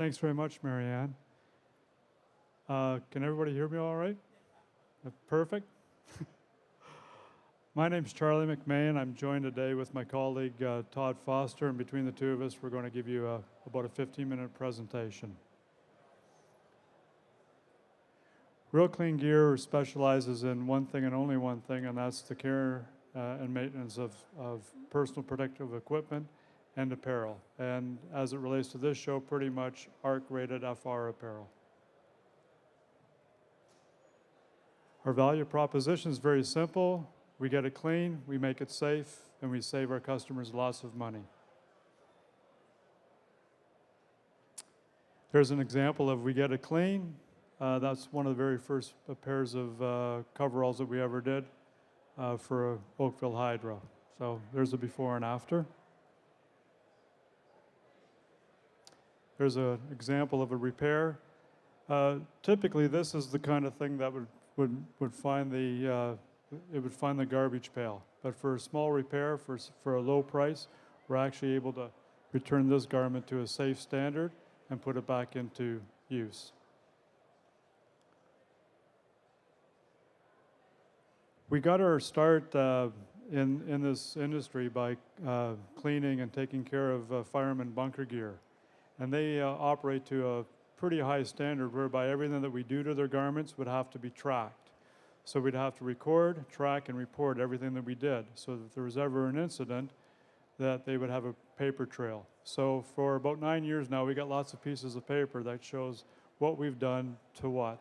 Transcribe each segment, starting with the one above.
Thanks very much, Marianne. Can everybody hear me all right? Perfect. My name's Charlie McMahon. I'm joined today with my colleague Todd Foster, and between the two of us, we're going to give you about a 15-minute presentation. RealClean Gear specializes in one thing and only one thing, and that's the care and maintenance of personal protective equipment and apparel. And as it relates to this show, pretty much ARC-rated FR apparel. Our value proposition is very simple. We get it clean, we make it safe, and we save our customers lots of money. There's an example of we get it clean. That's one of the very first pairs of coveralls that we ever did for Oakville Hydro. So there's a before and after. There's an example of a repair. Typically, this is the kind of thing that would find the garbage pail. But for a small repair, for a low price, we're actually able to return this garment to a safe standard and put it back into use. We got our start in this industry by cleaning and taking care of firemen bunker gear. And they operate to a pretty high standard whereby everything that we do to their garments would have to be tracked. So we'd have to record, track, and report everything that we did so that if there was ever an incident, that they would have a paper trail. So for about 9 years now, we got lots of pieces of paper that shows what we've done to what.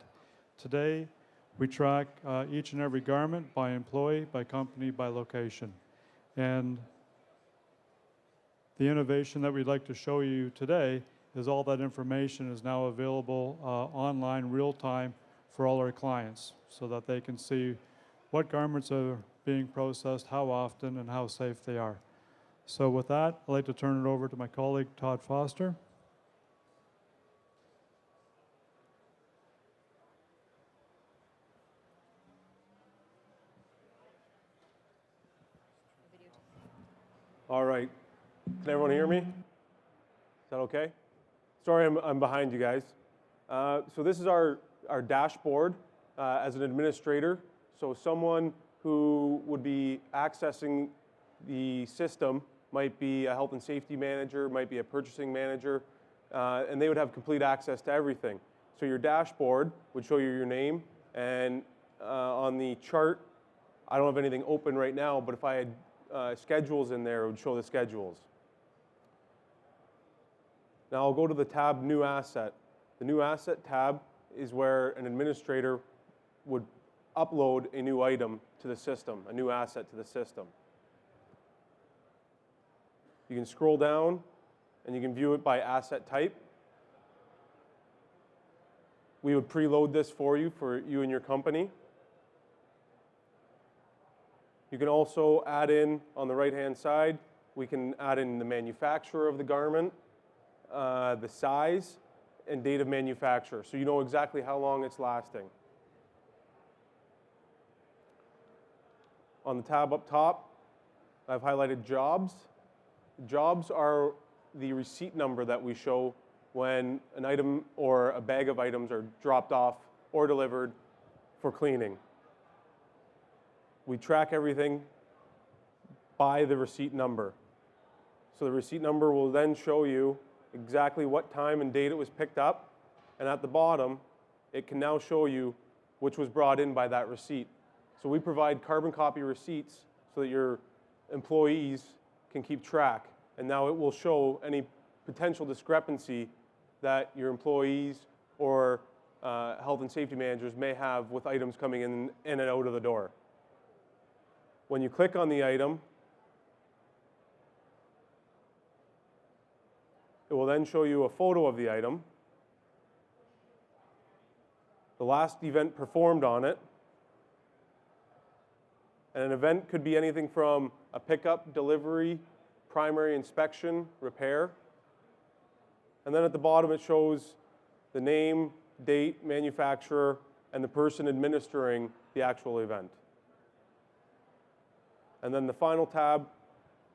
Today, we track each and every garment by employee, by company, by location. And the innovation that we'd like to show you today is all that information is now available online real time for all our clients so that they can see what garments are being processed, how often, and how safe they are. So with that, I'd like to turn it over to my colleague, Todd Foster. All right. Can everyone hear me? Is that okay? Sorry, I'm behind you guys. So this is our dashboard as an administrator. So someone who would be accessing the system might be a health and safety manager, might be a purchasing manager, and they would have complete access to everything. So your dashboard would show you your name, and on the chart, I don't have anything open right now, but if I had schedules in there, it would show the schedules. Now I'll go to the tab New Asset. The New Asset tab is where an administrator would upload a new item to the system, a new asset to the system. You can scroll down and you can view it by asset type. We would preload this for you and your company. You can also add in, on the right-hand side, we can add in the manufacturer of the garment, the size, and date of manufacture, so you know exactly how long it's lasting. On the tab up top, I've highlighted jobs. Jobs are the receipt number that we show when an item or a bag of items are dropped off or delivered for cleaning. We track everything by the receipt number. So the receipt number will then show you exactly what time and date it was picked up, and at the bottom, it can now show you which was brought in by that receipt. So we provide carbon copy receipts so that your employees can keep track, and now it will show any potential discrepancy that your employees or health and safety managers may have with items coming in and out of the door. When you click on the item, it will then show you a photo of the item, the last event performed on it, and an event could be anything from a pickup, delivery, primary inspection, repair. And then at the bottom it shows the name, date, manufacturer, and the person administering the actual event. And then the final tab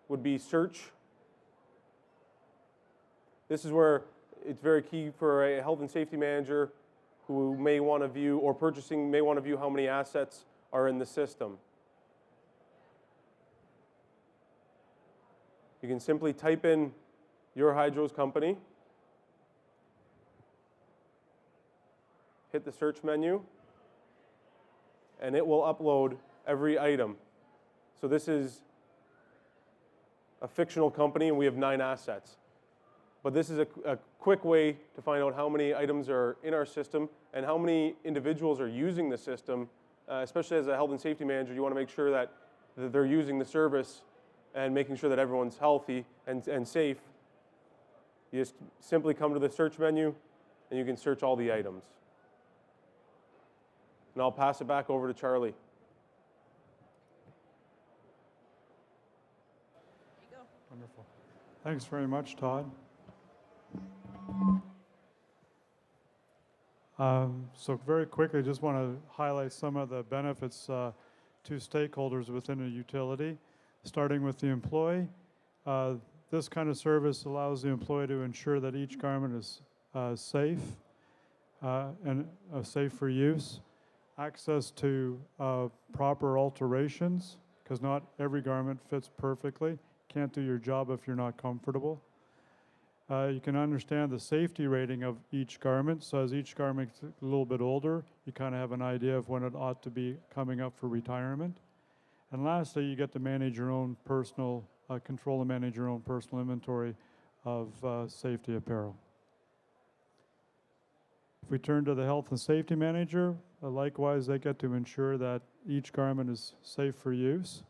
would be search. This is where it's very key for a health and safety manager who may want to view, or purchasing may want to view how many assets are in the system. You can simply type in your hydro's company, hit the search menu, and it will upload every item. So this is a fictional company, and we have 9 assets. But this is a quick way to find out how many items are in our system and how many individuals are using the system. Especially as a health and safety manager, you want to make sure that they're using the service and making sure that everyone's healthy and safe. You just simply come to the search menu, and you can search all the items. And I'll pass it back over to Charlie. Wonderful. Thanks very much, Todd. So very quickly, just want to highlight some of the benefits to stakeholders within a utility, starting with the employee. This kind of service allows the employee to ensure that each garment is safe and safe for use. Access to proper alterations, because not every garment fits perfectly. Can't do your job if you're not comfortable. You can understand the safety rating of each garment. So as each garment gets a little bit older, you kind of have an idea of when it ought to be coming up for retirement. And lastly, you get to manage your own personal, control and manage your own personal inventory of safety apparel. If we turn to the health and safety manager, likewise, they get to ensure that each garment is safe for use,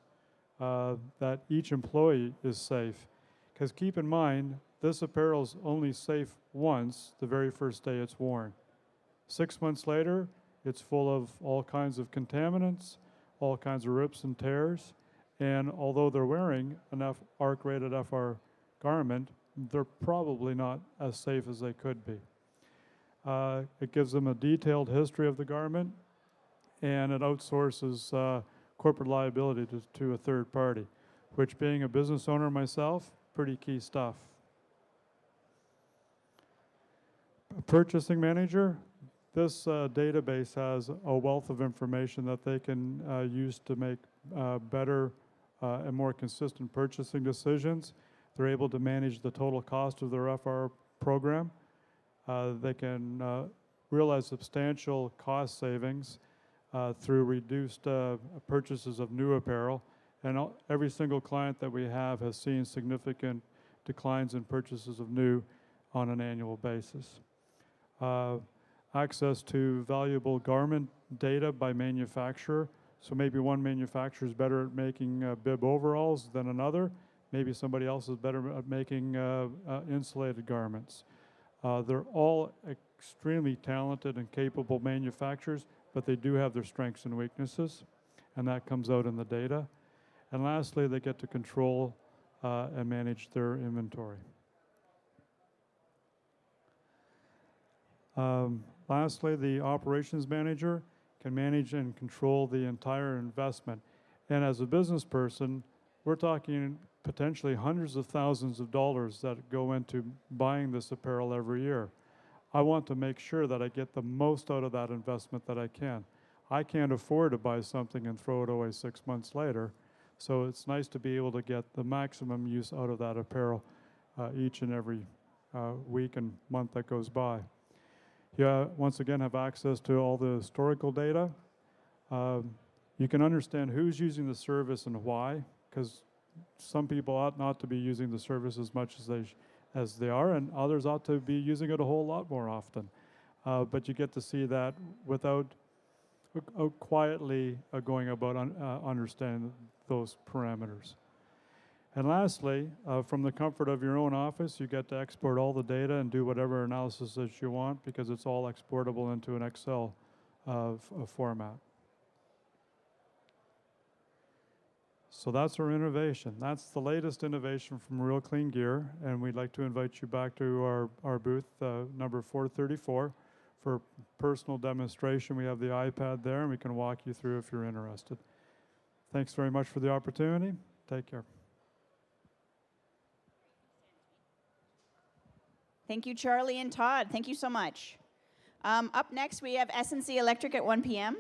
that each employee is safe. Because keep in mind, this apparel is only safe once, the very first day it's worn. 6 months later, it's full of all kinds of contaminants, all kinds of rips and tears, and although they're wearing an ARC-rated FR garment, they're probably not as safe as they could be. It gives them a detailed history of the garment, and it outsources corporate liability to a third party, which, being a business owner myself, pretty key stuff. A purchasing manager, this database has a wealth of information that they can use to make better and more consistent purchasing decisions. They're able to manage the total cost of their FR program. They can realize substantial cost savings through reduced purchases of new apparel. And every single client that we have has seen significant declines in purchases of new on an annual basis. Access to valuable garment data by manufacturer. So maybe one manufacturer is better at making bib overalls than another. Maybe somebody else is better at making insulated garments. They're all extremely talented and capable manufacturers, but they do have their strengths and weaknesses, and that comes out in the data. And lastly, they get to control and manage their inventory. Lastly, the operations manager can manage and control the entire investment. And as a business person, we're talking potentially hundreds of thousands of dollars that go into buying this apparel every year. I want to make sure that I get the most out of that investment that I can. I can't afford to buy something and throw it away 6 months later. So it's nice to be able to get the maximum use out of that apparel each and every week and month that goes by. You once again have access to all the historical data. You can understand who's using the service and why, because some people ought not to be using the service as much as they are, and others ought to be using it a whole lot more often. But you get to see that without quietly going about understanding those parameters. And lastly, from the comfort of your own office, you get to export all the data and do whatever analysis that you want, because it's all exportable into an Excel format. So that's our innovation. That's the latest innovation from RealClean Gear, and we'd like to invite you back to our booth, number 434, for personal demonstration. We have the iPad there, and we can walk you through if you're interested. Thanks very much for the opportunity. Take care. Thank you, Charlie and Todd. Thank you so much. Up next, we have S&C Electric at 1 p.m.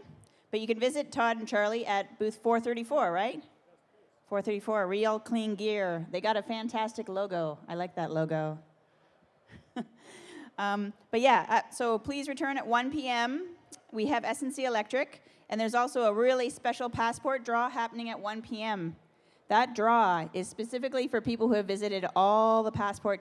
But you can visit Todd and Charlie at booth 434, right? 434, RealClean gear. They got a fantastic logo. I like that logo. But yeah, so please return at 1 p.m. We have S&C Electric, and there's also a really special passport draw happening at 1 p.m. That draw is specifically for people who have visited all the passport